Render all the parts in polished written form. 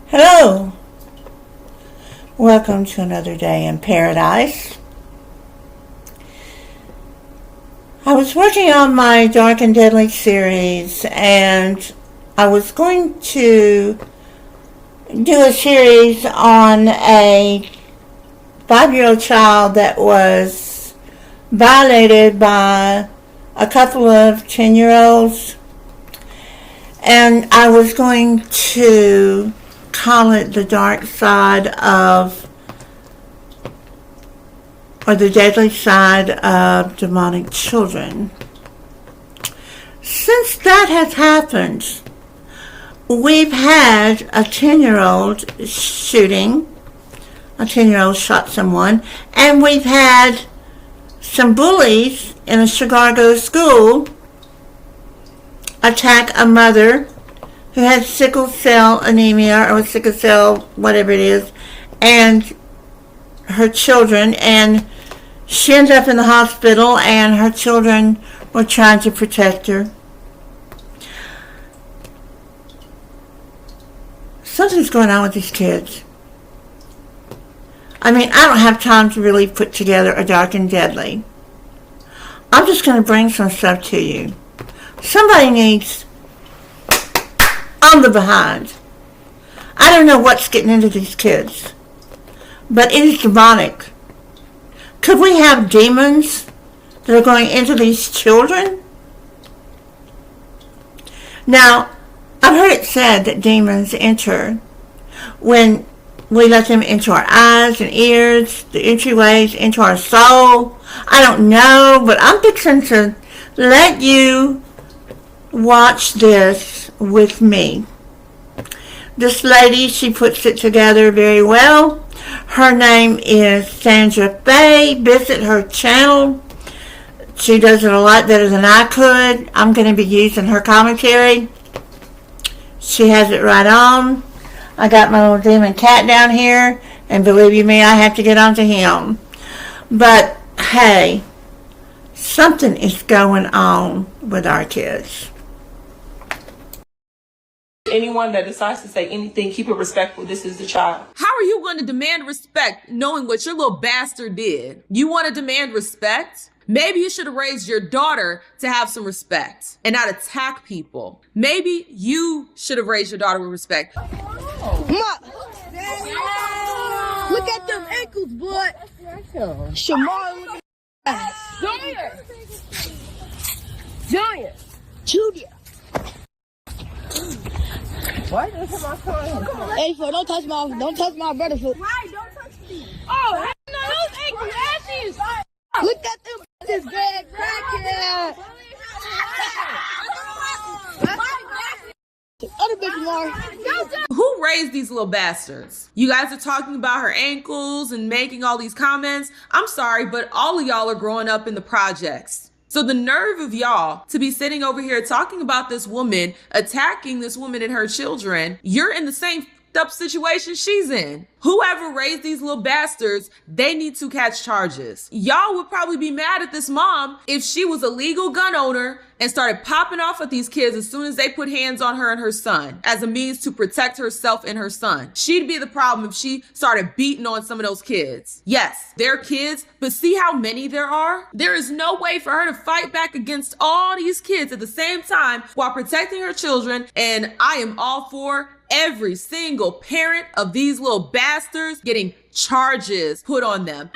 Hello, welcome to another day in paradise. I was working on my Dark and Deadly series, and I was going to do a series on a 5-year-old child that was violated by a couple of 10-year-olds, and I was going to call it the dark side of, or the deadly side of demonic children. Since that has happened, we've had a 10-year-old shooting. A 10-year-old shot someone, and we've had some bullies in a Chicago school attack a mother who had sickle cell anemia or sickle cell, whatever it is, and her children, and she ended up in the hospital, and her children were trying to protect her. Something's going on with these kids. I mean, I don't have time to really put together a Dark and Deadly. I'm just going to bring some stuff to you. Somebody needs on the behind. I don't know what's getting into these kids, but it is demonic. Could we have demons that are going into these children? Now, I've heard it said that demons enter when we let them into our eyes and ears, the entryways into our soul. I don't know, but I'm fixing to let you watch this with me. This lady, she puts it together very well. Her name is Sandra Faye. Visit her channel. She does it a lot better than I could. I'm going to be using her commentary. She has it right on. I got my little demon cat down here, and believe you me, I have to get onto him. But hey, something is going on with our kids. Anyone that decides to say anything, keep it respectful. This is the child. How are you going to demand respect knowing what your little bastard did? You want to demand respect? Maybe you should have raised your daughter to have some respect and not attack people. Maybe you should have raised your daughter with respect. Ma, look at them ankles, boy. Shamar, look at that. Junior. Junior. Why did you my phone? Hey, fool, don't touch my brother, fool. Why? Don't touch me. Oh, no, those ankles ashes. Look at them, this bad crackhead. Other bitch, Mar. Who raised these little bastards? You guys are talking about her ankles and making all these comments. I'm sorry, but all of y'all are growing up in the projects. So the nerve of y'all to be sitting over here talking about this woman, attacking this woman and her children, you're in the same up situation she's in. Whoever raised these little bastards, they need to catch charges. Y'all would probably be mad at this mom if she was a legal gun owner and started popping off at these kids as soon as they put hands on her and her son as a means to protect herself and her son. She'd be the problem if she started beating on some of those kids. Yes, they're kids, but see how many there are? There is no way for her to fight back against all these kids at the same time while protecting her children, and I am all for every single parent of these little bastards getting charges put on them.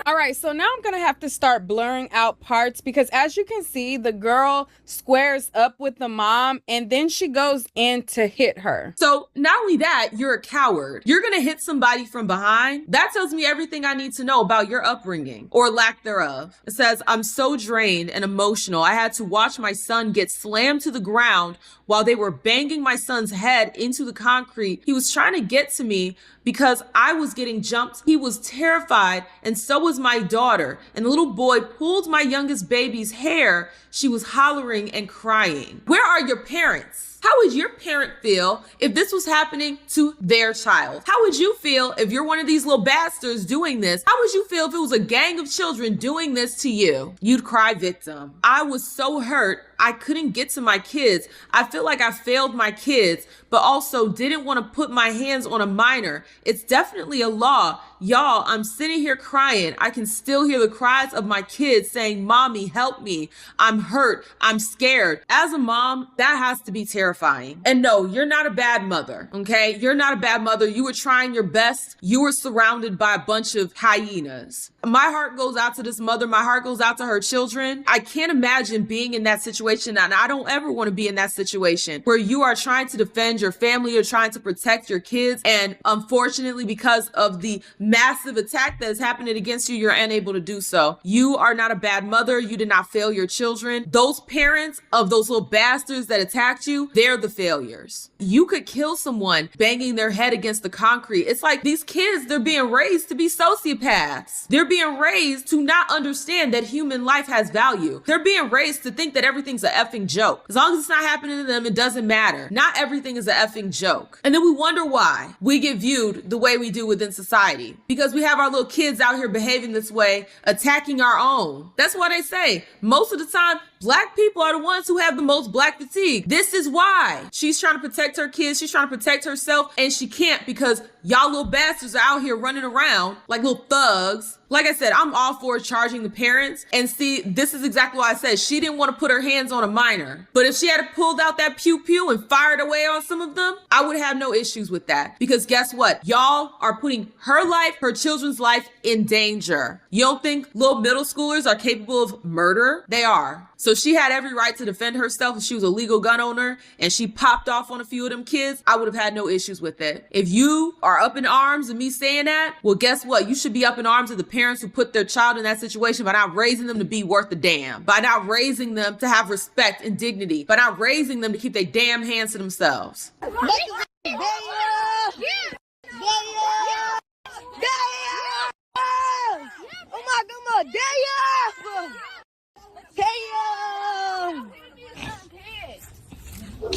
All right, so now I'm gonna have to start blurring out parts because as you can see, the girl squares up with the mom and then she goes in to hit her. So not only that, you're a coward. You're gonna hit somebody from behind. That tells me everything I need to know about your upbringing or lack thereof. It says, I'm so drained and emotional. I had to watch my son get slammed to the ground while they were banging my son's head into the concrete. He was trying to get to me because I was getting jumped. He was terrified, and so was my daughter. And the little boy pulled my youngest baby's hair. She was hollering and crying. Where are your parents? How would your parent feel if this was happening to their child? How would you feel if you're one of these little bastards doing this? How would you feel if it was a gang of children doing this to you? You'd cry victim. I was so hurt, I couldn't get to my kids. I feel like I failed my kids, but also didn't want to put my hands on a minor. It's definitely a law. Y'all, I'm sitting here crying. I can still hear the cries of my kids saying, "Mommy, help me. I'm hurt. I'm scared." As a mom, that has to be terrifying. And no, you're not a bad mother, okay? You're not a bad mother. You were trying your best. You were surrounded by a bunch of hyenas. My heart goes out to this mother. My heart goes out to her children. I can't imagine being in that situation, and I don't ever want to be in that situation where you are trying to defend your family, you're trying to protect your kids, and unfortunately, because of the massive attack that is happening against you, you're unable to do so. You are not a bad mother. You did not fail your children. Those parents of those little bastards that attacked you, they're the failures. You could kill someone banging their head against the concrete. It's like these kids, they're being raised to be sociopaths. They're being raised to not understand that human life has value. They're being raised to think that everything's a effing joke. As long as it's not happening to them, it doesn't matter. Not everything is a effing joke. And then we wonder why we get viewed the way we do within society. Because we have our little kids out here behaving this way, attacking our own. That's why they say most of the time, Black people are the ones who have the most Black fatigue. This is why. She's trying to protect her kids. She's trying to protect herself, and she can't because y'all little bastards are out here running around like little thugs. Like I said, I'm all for charging the parents. And see, this is exactly why I said she didn't want to put her hands on a minor. But if she had pulled out that pew-pew and fired away on some of them, I would have no issues with that. Because guess what? Y'all are putting her life, her children's life in danger. You don't think little middle schoolers are capable of murder? They are. So she had every right to defend herself if she was a legal gun owner and she popped off on a few of them kids. I would have had no issues with it. If you are up in arms of me saying that, well, guess what? You should be up in arms of the parents who put their child in that situation by not raising them to be worth a damn, by not raising them to have respect and dignity, by not raising them to keep their damn hands to themselves.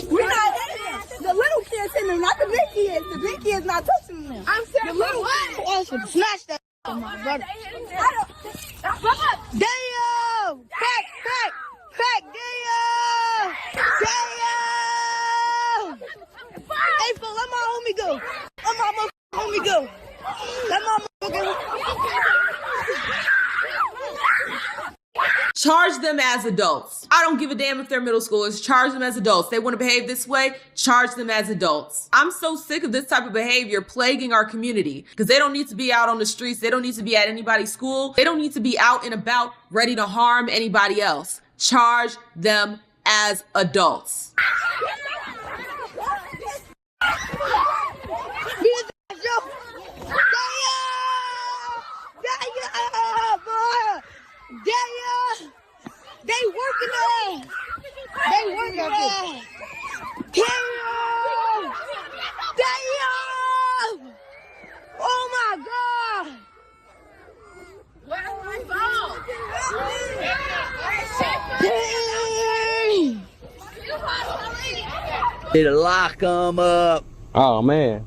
We're not the little kids in there, not the big kids. The big kids not touching them. I'm saying the little kids should smash that my brother. Damn! Crack, damn! Hey, Phil, let my homie go. Let my homie go. Let my Charge them as adults. I don't give a damn if they're middle schoolers. Charge them as adults. They want to behave this way, charge them as adults. I'm so sick of this type of behavior plaguing our community because they don't need to be out on the streets. They don't need to be at anybody's school. They don't need to be out and about ready to harm anybody else. Charge them as adults. They working it. They working it. Damn! Damn! Oh my God! Where's my phone? Dang! Need to lock them up. Oh, man.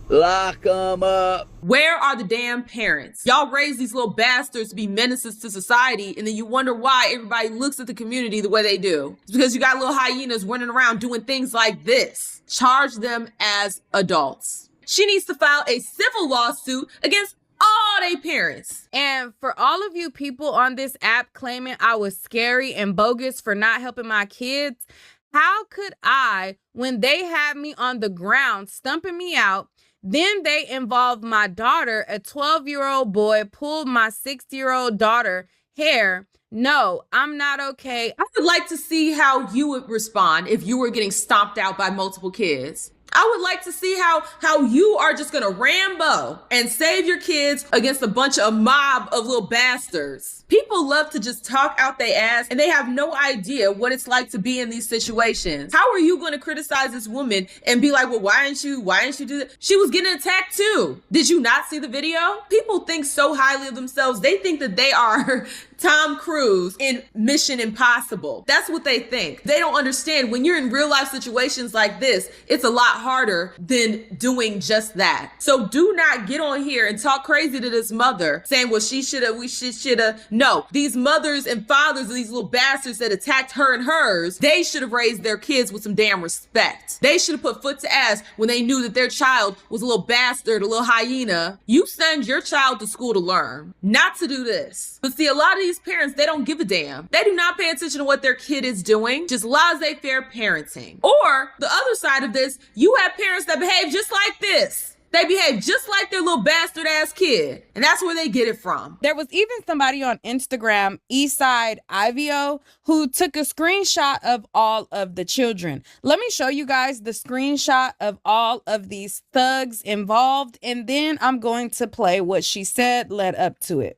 Lock them up. Where are the damn parents? Y'all raise these little bastards to be menaces to society, and then you wonder why everybody looks at the community the way they do. It's because you got little hyenas running around doing things like this. Charge them as adults. She needs to file a civil lawsuit against all they parents. And for all of you people on this app claiming I was scary and bogus for not helping my kids, how could I, when they had me on the ground stumping me out, then they involved my daughter, a 12-year-old boy, pulled my 6-year-old daughter hair. No, I'm not okay. I would like to see how you would respond if you were getting stomped out by multiple kids. I would like to see how you are just gonna Rambo and save your kids against a bunch of mob of little bastards. People love to just talk out their ass and they have no idea what it's like to be in these situations. How are you going to criticize this woman and be like, well, why didn't you do that? She was getting attacked too. Did you not see the video? People think so highly of themselves. They think that they are Tom Cruise in Mission Impossible. That's what they think. They don't understand when you're in real life situations like this, it's a lot harder than doing just that. So do not get on here and talk crazy to this mother saying, well, she shoulda. No, these mothers and fathers of these little bastards that attacked her and hers, they should have raised their kids with some damn respect. They should have put foot to ass when they knew that their child was a little bastard, a little hyena. You send your child to school to learn, not to do this. But see, a lot of these parents, they don't give a damn. They do not pay attention to what their kid is doing, just laissez-faire parenting. Or the other side of this, you have parents that behave just like this. They behave just like their little bastard ass kid. And that's where they get it from. There was even somebody on Instagram, Eastside Ivio, who took a screenshot of all of the children. Let me show you guys the screenshot of all of these thugs involved, and then I'm going to play what she said led up to it.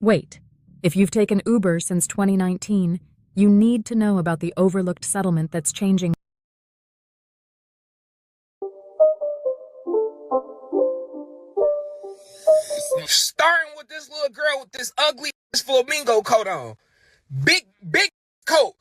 Wait, if you've taken Uber since 2019, you need to know about the overlooked settlement that's changing. Starting with this little girl with this ugly flamingo coat on. Big coat.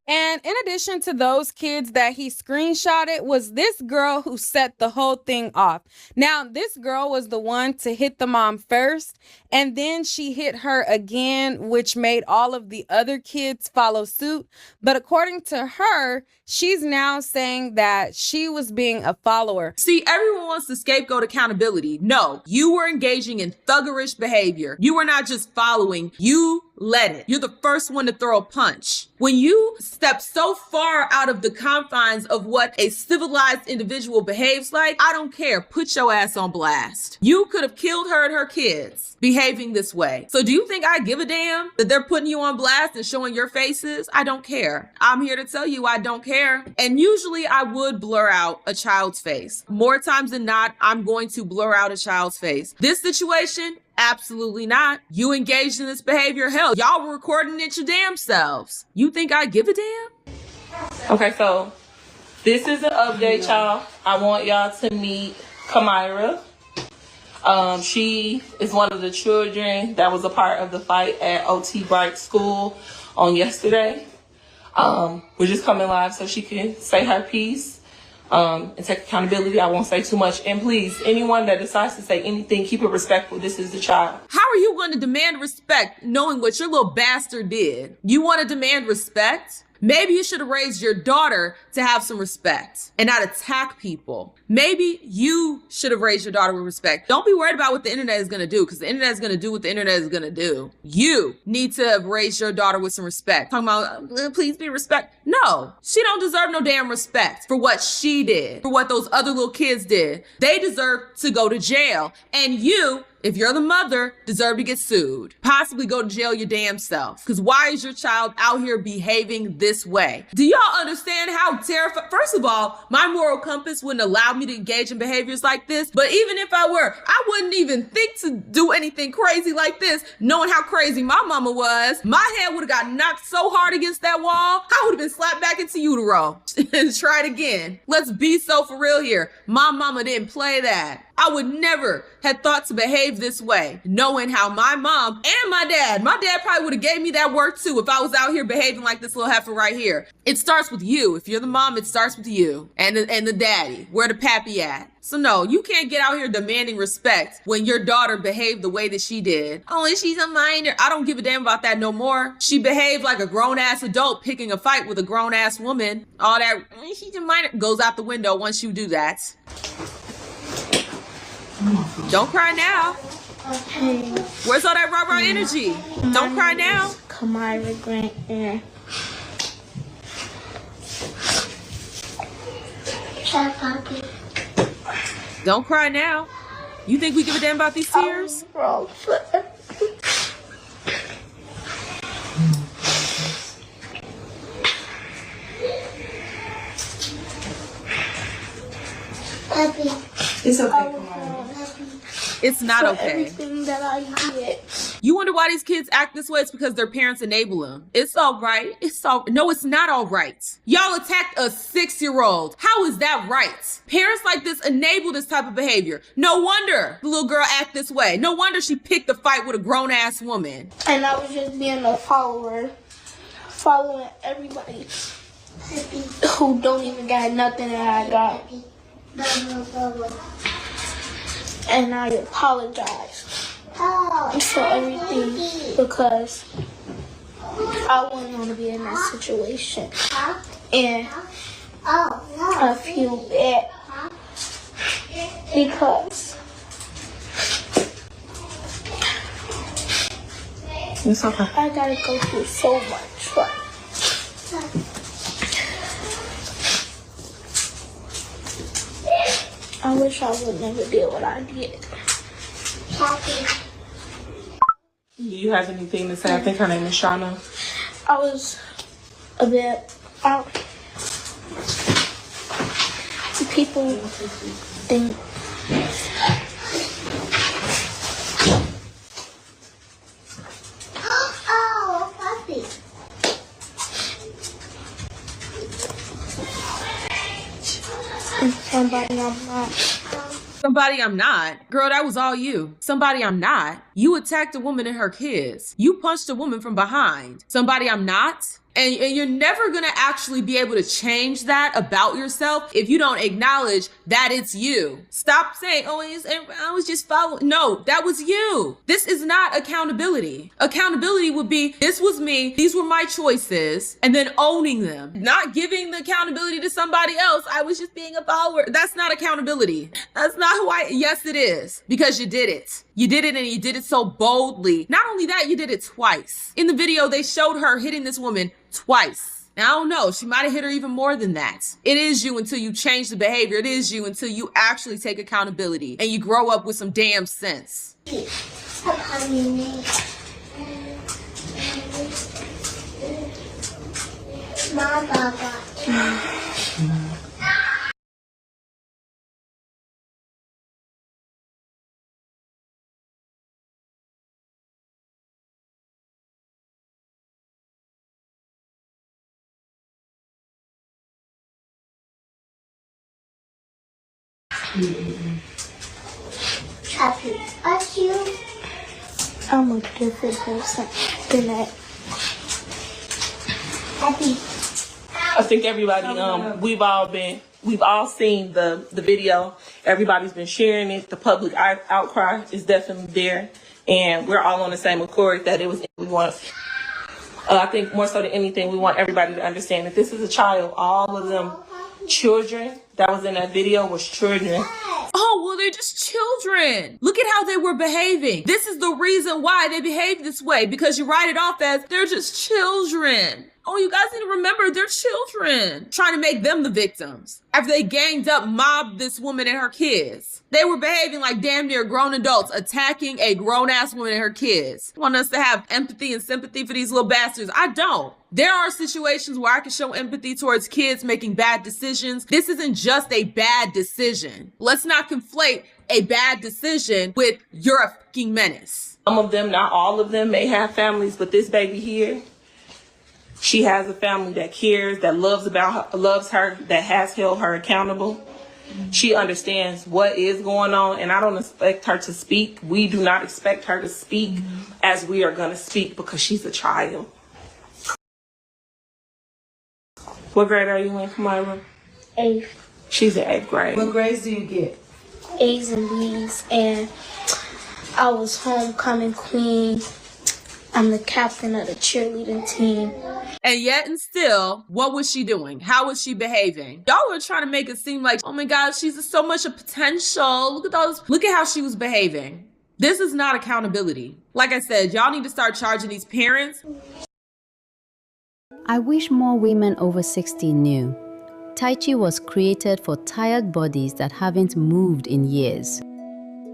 And in addition to those kids that he screenshotted was this girl who set the whole thing off. Now, this girl was the one to hit the mom first, and then she hit her again, which made all of the other kids follow suit. But according to her, she's now saying that she was being a follower. See, everyone wants to scapegoat accountability. No, you were engaging in thuggerish behavior. You were not just following, you led it. You're the first one to throw a punch. When you step so far out of the confines of what a civilized individual behaves like, I don't care. Put your ass on blast. You could have killed her and her kids behaving this way. So do you think I give a damn that they're putting you on blast and showing your faces? I don't care. I'm here to tell you I don't care. And usually I would blur out a child's face. More times than not, I'm going to blur out a child's face. This situation, absolutely not. You engaged in this behavior. Hell, y'all were recording it your damn selves. You think I give a damn? Okay, so this is an update, y'all. I want y'all to meet Kamira. She is one of the children that was a part of the fight at OT Bright School on yesterday. We're just coming live so she can say her piece and take accountability. I won't say too much. And please, anyone that decides to say anything, keep it respectful. This is the child. How are you going to demand respect knowing what your little bastard did? You want to demand respect? Maybe you should have raised your daughter to have some respect and not attack people. Maybe you should have raised your daughter with respect. Don't be worried about what the internet is going to do, because the internet is going to do what the internet is going to do. You need to have raised your daughter with some respect. Talking about, please be respect. No, she don't deserve no damn respect for what she did, for what those other little kids did. They deserve to go to jail. And you, if you're the mother, deserve to get sued. Possibly go to jail your damn self. Because why is your child out here behaving this way? Do y'all understand how terrifying? First of all, my moral compass wouldn't allow me to engage in behaviors like this. But even if I were, I wouldn't even think to do anything crazy like this, knowing how crazy my mama was. My head would have got knocked so hard against that wall, I would have been slapped back into utero and tried again. Let's be so for real here. My mama didn't play that. I would never have thought to behave this way, knowing how my mom and my dad probably would have gave me that word too if I was out here behaving like this little heifer right here. It starts with you. If you're the mom, it starts with you and the daddy. Where the pappy at? So no, you can't get out here demanding respect when your daughter behaved the way that she did. Oh, and she's a minor. I don't give a damn about that no more. She behaved like a grown-ass adult picking a fight with a grown-ass woman. All that, she's a minor, goes out the window once you do that. Don't cry now. Okay. Where's all that rah-rah energy? Don't cry now. Kamira Grant here. Don't cry now. You think we give a damn about these tears? It's okay. It's not okay. Everything that I did. You wonder why these kids act this way? It's because their parents enable them. It's all right. No, it's not all right. Y'all attacked a 6-year-old. How is that right? Parents like this enable this type of behavior. No wonder the little girl act this way. No wonder she picked a fight with a grown-ass woman. And I was just being a follower. Following everybody who don't even got nothing that I got. And I apologize for everything because I wouldn't want to be in that situation. And I feel bad because It's okay. I gotta go through so much. Right? I wish I would never did what I did. Do you have anything to say? I think her name is Shauna. I was a bit out. People think somebody I'm not. Somebody I'm not. Girl, that was all you. Somebody I'm not. You attacked a woman and her kids. You punched a woman from behind. Somebody I'm not. And you're never gonna actually be able to change that about yourself if you don't acknowledge that it's you. Stop saying, oh, I was just following. No, that was you. This is not accountability. Accountability would be, this was me, these were my choices, and then owning them. Not giving the accountability to somebody else. I was just being a follower. That's not accountability. That's not who yes, it is. Because you did it. You did it and you did it so boldly. Not only that, you did it twice. In the video, they showed her hitting this woman twice. Now, I don't know. She might have hit her even more than that. It is you until you change the behavior. It is you until you actually take accountability and you grow up with some damn sense. I'm a different person than that. I think everybody, we've all seen the video. Everybody's been sharing it. The public outcry is definitely there. And we're all on the same accord that it was, I think more so than anything, we want everybody to understand that this is a child. All of them children that was in that video was children. Oh, well, they're just children. Look at how they were behaving. This is the reason why they behave this way, because you write it off as they're just children. Oh, you guys need to remember they're children. Trying to make them the victims. After they ganged up, mobbed this woman and her kids. They were behaving like damn near grown adults, attacking a grown-ass woman and her kids. Want us to have empathy and sympathy for these little bastards? I don't. There are situations where I can show empathy towards kids making bad decisions. This isn't just a bad decision. Let's not conflate a bad decision with you're a fucking menace. Some of them, not all of them, may have families, but this baby here, she has a family that cares, that loves her, that has held her accountable. She understands what is going on, and I don't expect her to speak. We do not expect her to speak as we are going to speak because she's a child. What grade are you in, Kamira? 8th. She's in 8th grade. What grades do you get? A's and B's, and I was homecoming queen. I'm the captain of the cheerleading team. And yet and still, what was she doing? How was she behaving? Y'all are trying to make it seem like, oh my God, she's so much of potential. Look at how she was behaving. This is not accountability. Like I said, y'all need to start charging these parents. I wish more women over 60 knew. Tai Chi was created for tired bodies that haven't moved in years.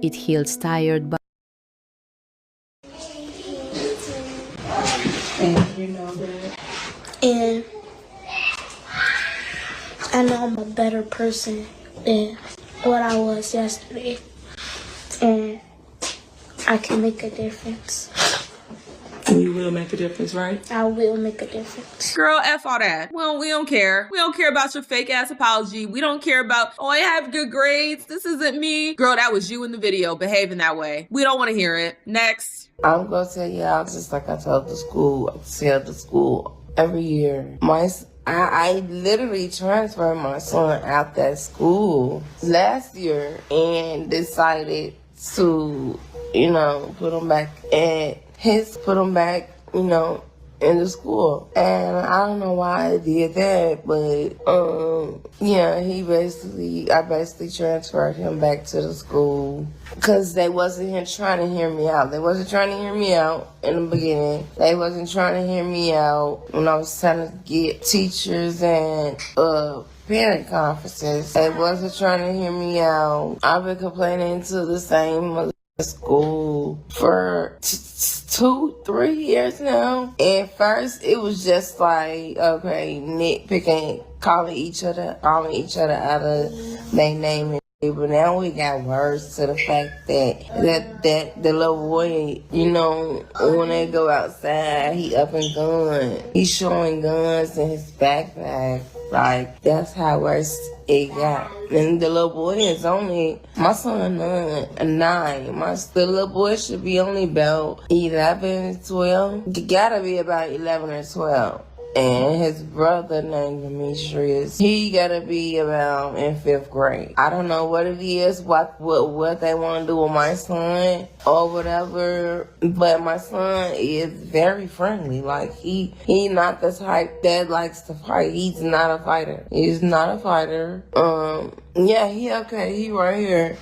It heals tired bodies. And you know that. And I know I'm a better person than what I was yesterday. And I can make a difference. You will make a difference, right? I will make a difference. Girl, F all that. Well, we don't care. We don't care about your fake ass apology. We don't care about, oh, I have good grades. This isn't me. Girl, that was you in the video behaving that way. We don't want to hear it. Next. I'm going to tell y'all, just like I tell the school every year. I literally transferred my son out that school last year and decided to, put him back in the school. And I don't know why I did that, but I basically transferred him back to the school because they wasn't trying to hear me out. They wasn't trying to hear me out in the beginning. They wasn't trying to hear me out when I was trying to get teachers and parent conferences. They wasn't trying to hear me out. I've been complaining to the same school for 2-3 years now. And first it was just like, okay, nitpicking, calling each other out of their name. But now we got worse to the fact that the little boy, when they go outside, he up and gun. He's showing guns in his backpack. Like, that's how worse it got. And the little boy is only, my son 9. The little boy should be only about 11, 12. He gotta be about 11 or 12. And his brother named Demetrius, he gotta be about in 5th grade. I don't know what it is, what they want to do with my son or whatever, but my son is very friendly. Like, he not the type that likes to fight. He's not a fighter. He's not a fighter. He okay. He right here.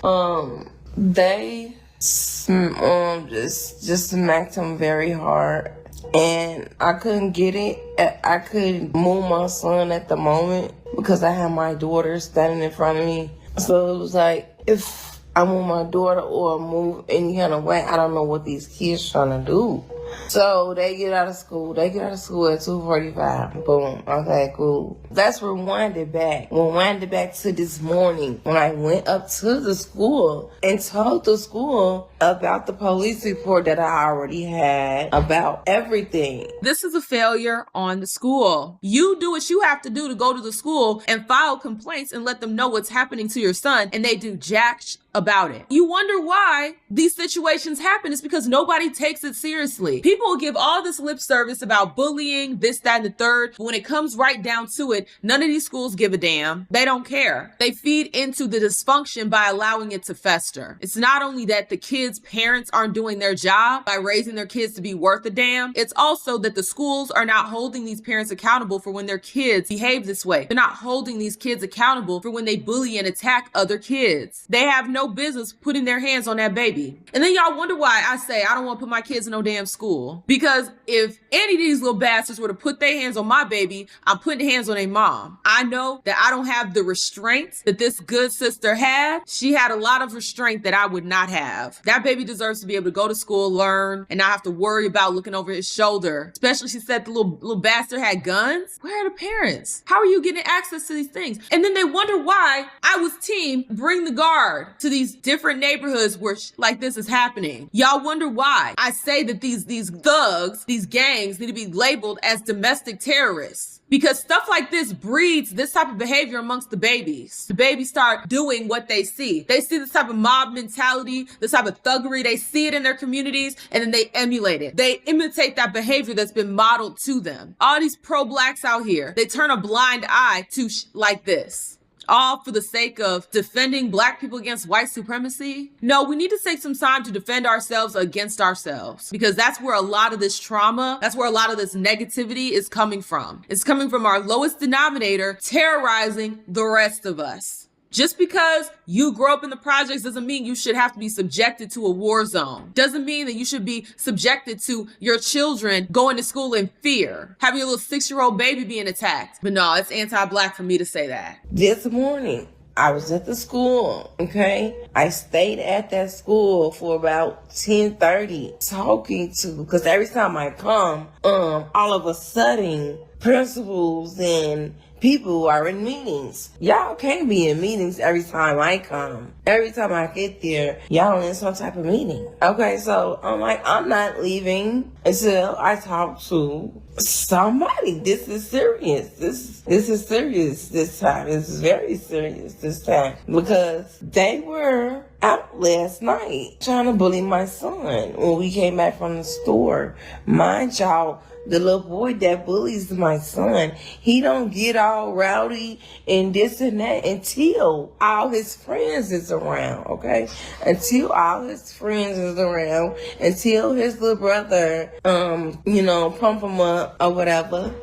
They just smacked him very hard. And I couldn't get it. I couldn't move my son at the moment because I had my daughter standing in front of me. So it was like, if I move my daughter or move any kind of way, I don't know what these kids trying to do. So they get out of school. They get out of school at 2:45. Boom. Okay, cool. Let's rewind it back. Rewind it back to this morning when I went up to the school and told the school about the police report that I already had about everything. This is a failure on the school. You do what you have to do to go to the school and file complaints and let them know what's happening to your son, and they do jack about it. You wonder why these situations happen. It's because nobody takes it seriously. People give all this lip service about bullying, this, that, and the third. But when it comes right down to it, none of these schools give a damn. They don't care. They feed into the dysfunction by allowing it to fester. It's not only that the kids' parents aren't doing their job by raising their kids to be worth a damn. It's also that the schools are not holding these parents accountable for when their kids behave this way. They're not holding these kids accountable for when they bully and attack other kids. They have no business putting their hands on that baby. And then y'all wonder why I say I don't want to put my kids in no damn school. Because if any of these little bastards were to put their hands on my baby, I'm putting hands on their mom. I know that I don't have the restraints that this good sister had. She had a lot of restraint that I would not have. That baby deserves to be able to go to school, learn, and not have to worry about looking over his shoulder. Especially, she said the little bastard had guns. Where are the parents? How are you getting access to these things? And then they wonder why I was team bring the guard to these different neighborhoods where like this is happening. Y'all wonder why I say that these thugs, these gangs need to be labeled as domestic terrorists. Because stuff like this breeds this type of behavior amongst the babies. The babies start doing what they see. They see this type of mob mentality, this type of thuggery. They see it in their communities and then they emulate it. They imitate that behavior that's been modeled to them. All these pro-blacks out here, they turn a blind eye to like this. All for the sake of defending black people against white supremacy? No, we need to take some time to defend ourselves against ourselves, because that's where a lot of this trauma, that's where a lot of this negativity is coming from. It's coming from our lowest denominator terrorizing the rest of us. Just because you grow up in the projects doesn't mean you should have to be subjected to a war zone. Doesn't mean that you should be subjected to your children going to school in fear, having your little 6-year-old baby being attacked. But no, it's anti-black for me to say that. This morning, I was at the school, okay? I stayed at that school for about 10:30 talking to, because every time I come, all of a sudden, principals and people who are in meetings. Y'all can't be in meetings every time I come. Every time I get there, y'all in some type of meeting. Okay, so I'm like, I'm not leaving until I talk to somebody. This is serious. This is serious this time. This is very serious this time. Because they were out last night trying to bully my son when we came back from the store. Mind y'all, the little boy that bullies my son, he don't get all rowdy and this and that until all his friends is around, okay? Until all his friends is around, until his little brother, pump him up or whatever.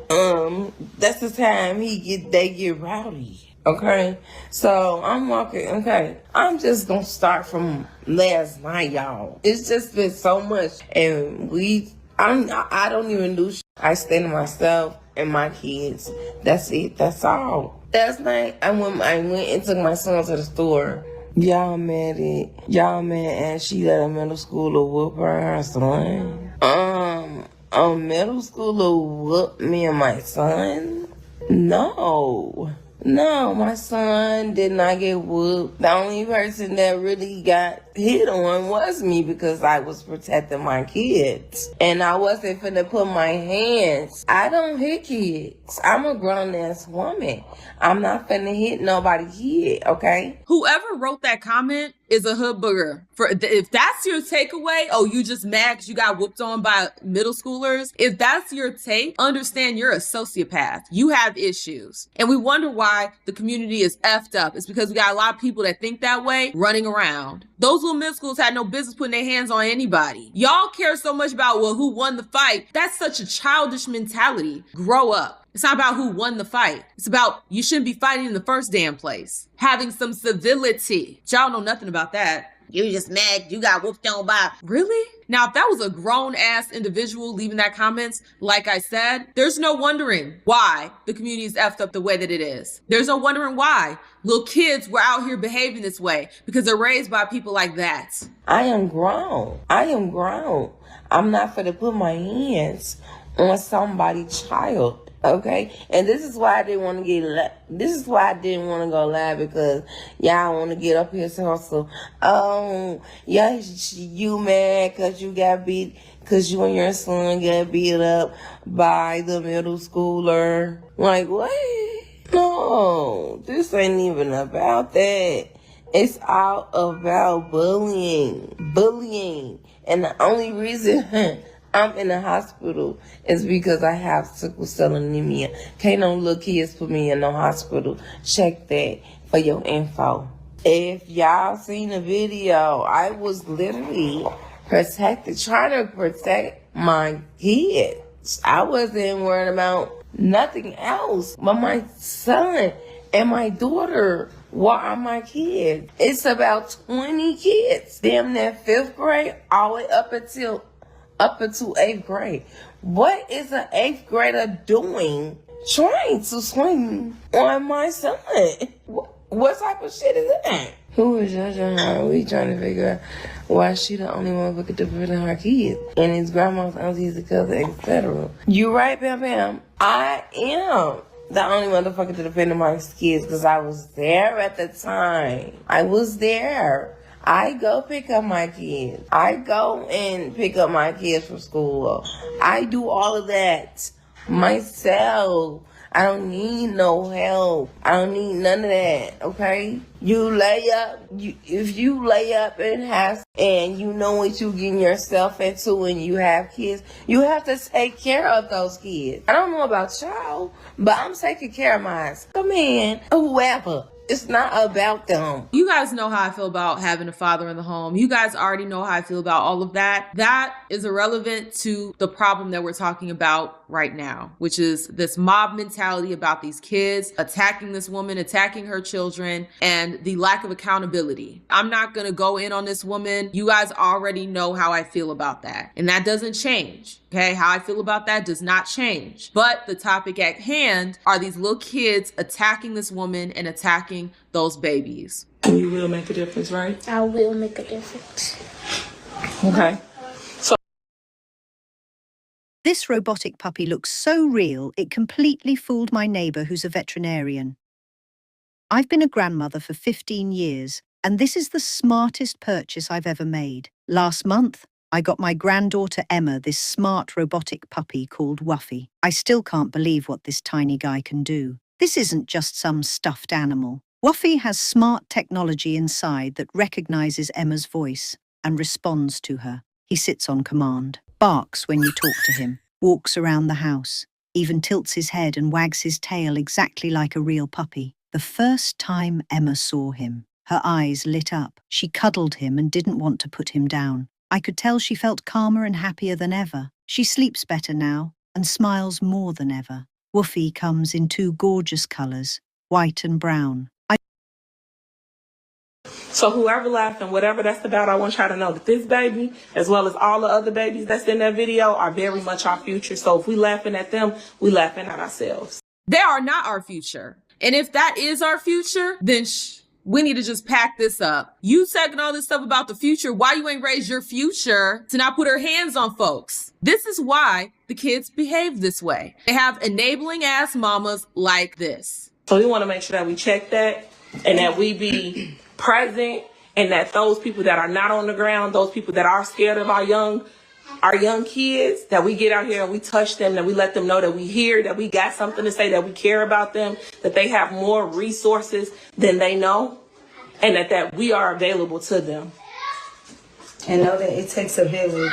That's the time they get rowdy. Okay, so I'm walking. Okay, I'm just gonna start from last night, y'all. It's just been so much, and I don't even do shit. I stay to myself and my kids. That's it. That's all. Last night I went and took my son to the store. Y'all mad at she at a middle schooler whoop her and her son. A middle schooler whoop me and my son? No, my son did not get whooped. The only person that really got hit on was me because I was protecting my kids. And I wasn't finna put my hands. I don't hit kids. I'm a grown-ass woman. I'm not finna hit nobody kid, okay? Whoever wrote that comment is a hood booger. If that's your takeaway, you just mad because you got whooped on by middle schoolers. If that's your take, understand you're a sociopath. You have issues. And we wonder why the community is effed up. It's because we got a lot of people that think that way running around. Those little middle schools had no business putting their hands on anybody. Y'all care so much about, who won the fight. That's such a childish mentality. Grow up. It's not about who won the fight. It's about you shouldn't be fighting in the first damn place. Having some civility. Y'all know nothing about that. You just mad you got whooped on by. Really? Now, if that was a grown-ass individual leaving that comments, like I said, there's no wondering why the community is effed up the way that it is. There's no wondering why little kids were out here behaving this way because they're raised by people like that. I am grown. I'm not finna put my hands on somebody's child. Okay, and this is why I didn't want to go live, because y'all want to get up here and hustle. You mad because you got beat, because you and your son got beat up by the middle schooler. Like, what? No, this ain't even about that. It's all about bullying. And the only reason I'm in the hospital is because I have sickle cell anemia. Can't no little kids put me in no hospital. Check that for your info. If y'all seen the video, I was literally trying to protect my kids. I wasn't worried about nothing else but my son and my daughter. What are my kids? It's about 20 kids. Damn near 5th grade all the way up until 8th grade. What is an 8th grader doing trying to swing on my son? What type of shit is that? Who is judging her? We trying to figure out why she the only one who could defend her kids and his grandma's aunties, cousins, etc. You right, Bam Bam. I am the only motherfucker to defend my kids because I was there at the time. I was there. I go pick up my kids. I go and pick up my kids from school. I do all of that myself. I don't need no help. I don't need none of that, okay? You lay up. If you lay up and you know what you getting yourself into when you have kids, you have to take care of those kids. I don't know about y'all, but I'm taking care of mine. Come in, whoever. It's not about them. You guys know how I feel about having a father in the home. You guys already know how I feel about all of that. That is irrelevant to the problem that we're talking about right now, which is this mob mentality about these kids attacking this woman, attacking her children, and the lack of accountability. I'm not going to go in on this woman. You guys already know how I feel about that. And that doesn't change. Okay, how I feel about that does not change. But the topic at hand are these little kids attacking this woman and attacking those babies. You will make a difference, right? I will make a difference. Okay. This robotic puppy looks so real, it completely fooled my neighbor who's a veterinarian. I've been a grandmother for 15 years, and this is the smartest purchase I've ever made. Last month, I got my granddaughter Emma this smart robotic puppy called Wuffy. I still can't believe what this tiny guy can do. This isn't just some stuffed animal. Wuffy has smart technology inside that recognizes Emma's voice and responds to her. He sits on command, barks when you talk to him, walks around the house, even tilts his head and wags his tail exactly like a real puppy. The first time Emma saw him, her eyes lit up. She cuddled him and didn't want to put him down. I could tell she felt calmer and happier than ever. She sleeps better now and smiles more than ever. Wuffy comes in 2 gorgeous colors, white and brown. So whoever laughed and whatever that's about, I want y'all to know that this baby, as well as all the other babies that's in that video, are very much our future. So if we laughing at them, we laughing at ourselves. They are not our future. And if that is our future, then we need to just pack this up. You talking all this stuff about the future. Why you ain't raised your future to not put her hands on folks? This is why the kids behave this way. They have enabling ass mamas like this. So we want to make sure that we check that and that we be present, and that those people that are not on the ground, those people that are scared of our young kids, that we get out here and we touch them, that we let them know that we hear, that we got something to say, that we care about them, that they have more resources than they know, and that we are available to them. And know that it takes a village.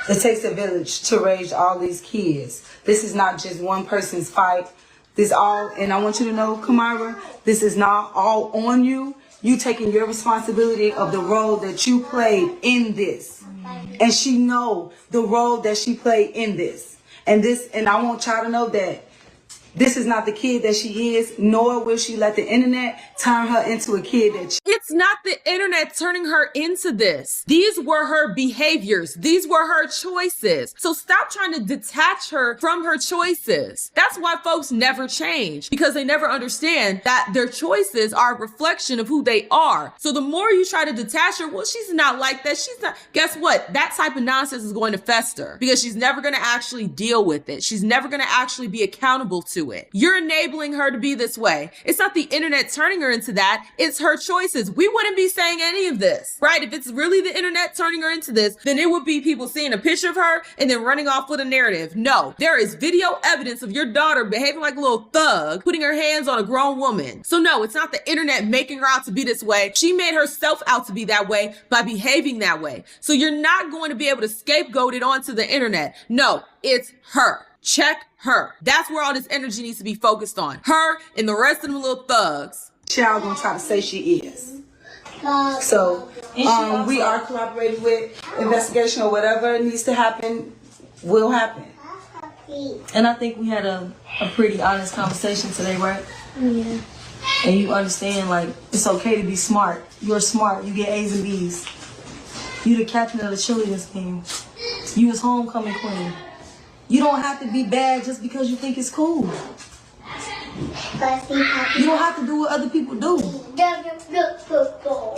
It takes a village to raise all these kids. This is not just one person's fight. This all, and I want you to know, Kamara, this is not all on you. You taking your responsibility of the role that you played in this. And she know the role that she played in this. And I want y'all to know that this is not the kid that she is, nor will she let the internet turn her into a kid that It's not the internet turning her into this. These were her behaviors. These were her choices. So stop trying to detach her from her choices. That's why folks never change, because they never understand that their choices are a reflection of who they are. So the more you try to detach her, well, she's not like that. She's not. Guess what? That type of nonsense is going to fester because she's never going to actually deal with it. She's never going to actually be accountable to it. You're enabling her to be this way. It's not the internet turning her into that. It's her choices. We wouldn't be saying any of this, right? If it's really the internet turning her into this, then it would be people seeing a picture of her and then running off with a narrative. No, there is video evidence of your daughter behaving like a little thug, putting her hands on a grown woman. So no, it's not the internet making her out to be this way. She made herself out to be that way by behaving that way. So you're not going to be able to scapegoat it onto the internet. No, it's her. Check her. That's where all this energy needs to be focused on. Her and the rest of them little thugs. child gonna try to say she is. So we are collaborating with investigation, or whatever needs to happen will happen. And I think we had a pretty honest conversation today, right? Yeah. And you understand, like, it's okay to be smart. You're smart. You get A's and B's. You the captain of the cheerleading team. You was homecoming queen. You don't have to be bad just because you think it's cool. You don't have to do what other people do.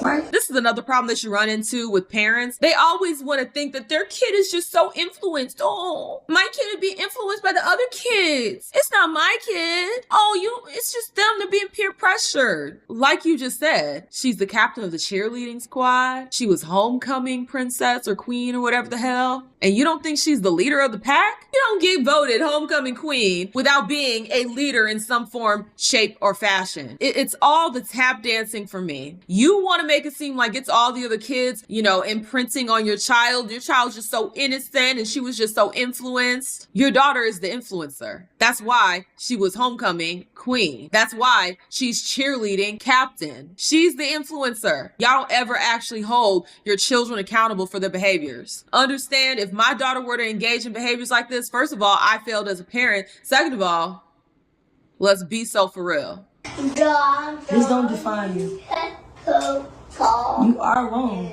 Right? This is another problem that you run into with parents. They always want to think that their kid is just so influenced. Oh, my kid would be influenced by the other kids. It's not my kid. Oh, it's just them. They're being peer pressured. Like you just said, she's the captain of the cheerleading squad. She was homecoming princess or queen or whatever the hell. And you don't think she's the leader of the pack? You don't get voted homecoming queen without being a leader in some form, shape, or fashion. It's all the tap dancing for me. You want to make it seem like it's all the other kids, imprinting on your child. Your child's just so innocent and she was just so influenced. Your daughter is the influencer. That's why she was homecoming queen. That's why she's cheerleading captain. She's the influencer. Y'all don't ever actually hold your children accountable for their behaviors. Understand, if my daughter were to engage in behaviors like this, first of all, I failed as a parent. Second of all, let's be so for real. This don't define you. You are wrong.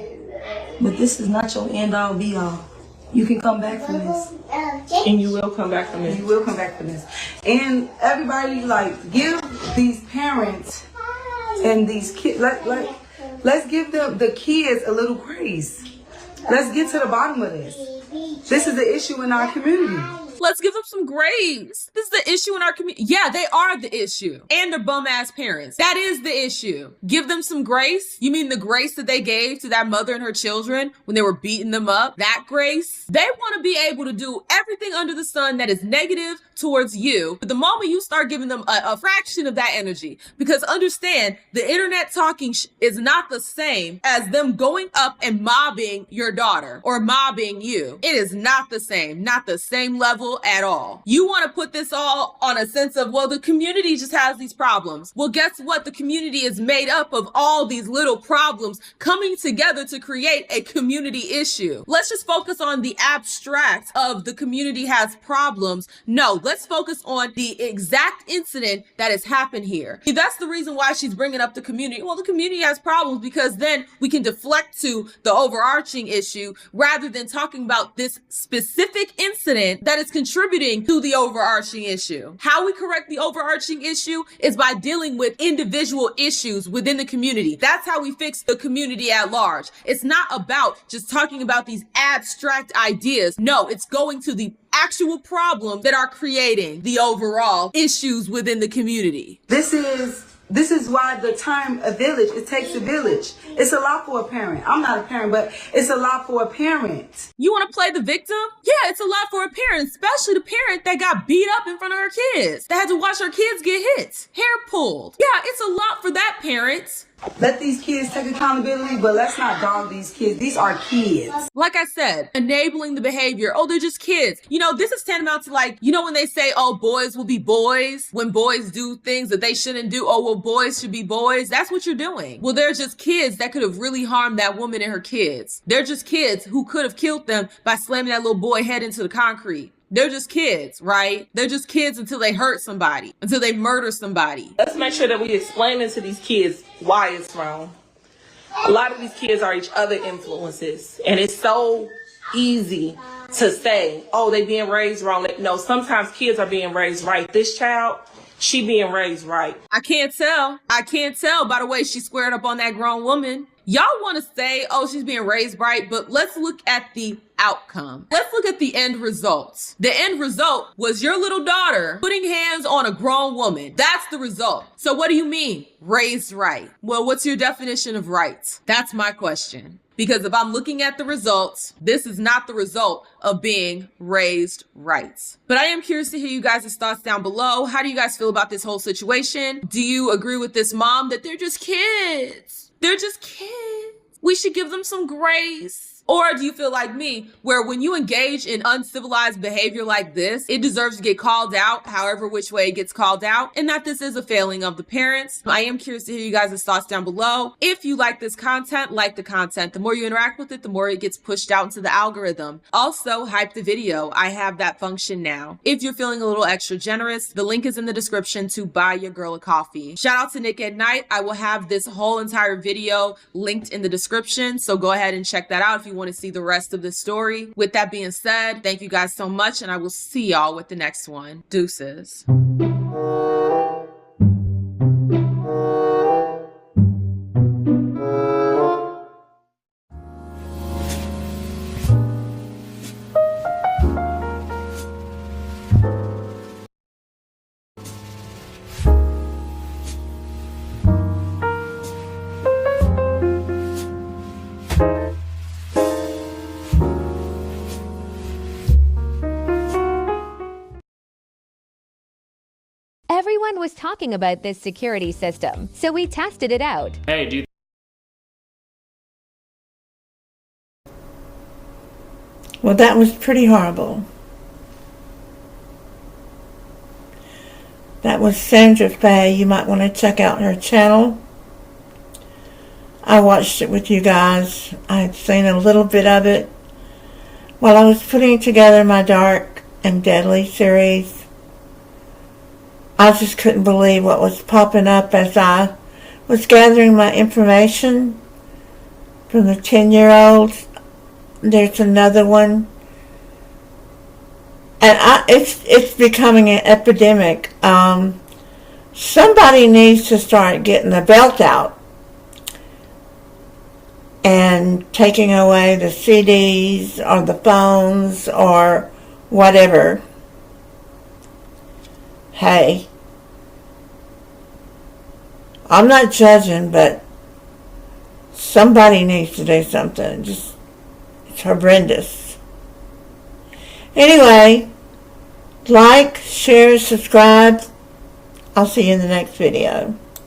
But this is not your end all be all. You can come back from this. And you will come back from this. You will come back from this. And everybody, give these parents and these kids, let's give them, the kids, a little grace. Let's get to the bottom of this. This is the issue in our community. Let's give them some grace. This is the issue in our community. Yeah, they are the issue. And their bum ass parents. That is the issue. Give them some grace. You mean the grace that they gave to that mother and her children when they were beating them up? That grace? They want to be able to do everything under the sun that is negative towards you. But the moment you start giving them a fraction of that energy, because understand, the internet talking is not the same as them going up and mobbing your daughter or mobbing you. It is not the same level at all. You want to put this all on a sense of, well, the community just has these problems. Well, guess what? The community is made up of all these little problems coming together to create a community issue. Let's just focus on the abstract of the community has problems. No, let's focus on the exact incident that has happened here. That's the reason why she's bringing up the community. Well, the community has problems because then we can deflect to the overarching issue rather than talking about this specific incident that is contributing to the overarching issue. How we correct the overarching issue is by dealing with individual issues within the community. That's how we fix the community at large. It's not about just talking about these abstract ideas. No, it's going to the actual problems that are creating the overall issues within the community. This is why the term a village, it takes a village. It's a lot for a parent. I'm not a parent, but it's a lot for a parent. You want to play the victim? Yeah, it's a lot for a parent, especially the parent that got beat up in front of her kids, that had to watch her kids get hit, hair pulled. Yeah, it's a lot for that parent. Let these kids take accountability, but let's not dog these kids. These are kids. Like I said, enabling the behavior. Oh, they're just kids. You know, this is tantamount to like, you know, when they say, oh, boys will be boys, when boys do things that they shouldn't do. Oh, well, boys should be boys. That's what you're doing. Well, they're just kids that could have really harmed that woman and her kids. They're just kids who could have killed them by slamming that little boy head into the concrete. They're just kids, right? They're just kids until they hurt somebody, until they murder somebody. Let's make sure that we explain to these kids why it's wrong. A lot of these kids are each other influences, and it's so easy to say, oh, they being raised wrong. No, sometimes kids are being raised right. This child, she being raised right. I can't tell by the way she squared up on that grown woman. Y'all want to say, oh, she's being raised right, but let's look at the outcome. Let's look at the end result. The end result was your little daughter putting hands on a grown woman. That's the result. So what do you mean, raised right? Well, what's your definition of right? That's my question. Because if I'm looking at the results, this is not the result of being raised right. But I am curious to hear you guys' thoughts down below. How do you guys feel about this whole situation? Do you agree with this mom that they're just kids? They're just kids. We should give them some grace. Or do you feel like me, where when you engage in uncivilized behavior like this, it deserves to get called out, however which way it gets called out, and that this is a failing of the parents? I am curious to hear you guys' thoughts down below. If you like this content, like the content. The more you interact with it, the more it gets pushed out into the algorithm. Also, hype the video. I have that function now. If you're feeling a little extra generous, the link is in the description to buy your girl a coffee. Shout out to Nick at Night. I will have this whole entire video linked in the description, so go ahead and check that out if you want to see the rest of the story. With that being said, thank you guys so much, and I will see y'all with the next one. Deuces. Everyone was talking about this security system, so we tested it out. Hey, dude. Well, that was pretty horrible. That was Sandra Faye. You might want to check out her channel. I watched it with you guys. I had seen a little bit of it while I was putting together my Dark and Deadly series. I just couldn't believe what was popping up as I was gathering my information from the 10-year-olds. There's another one. And it's becoming an epidemic. Somebody needs to start getting the belt out and taking away the CDs or the phones or whatever. Hey, I'm not judging, but somebody needs to do something. It's horrendous. Anyway, like, share, subscribe. I'll see you in the next video.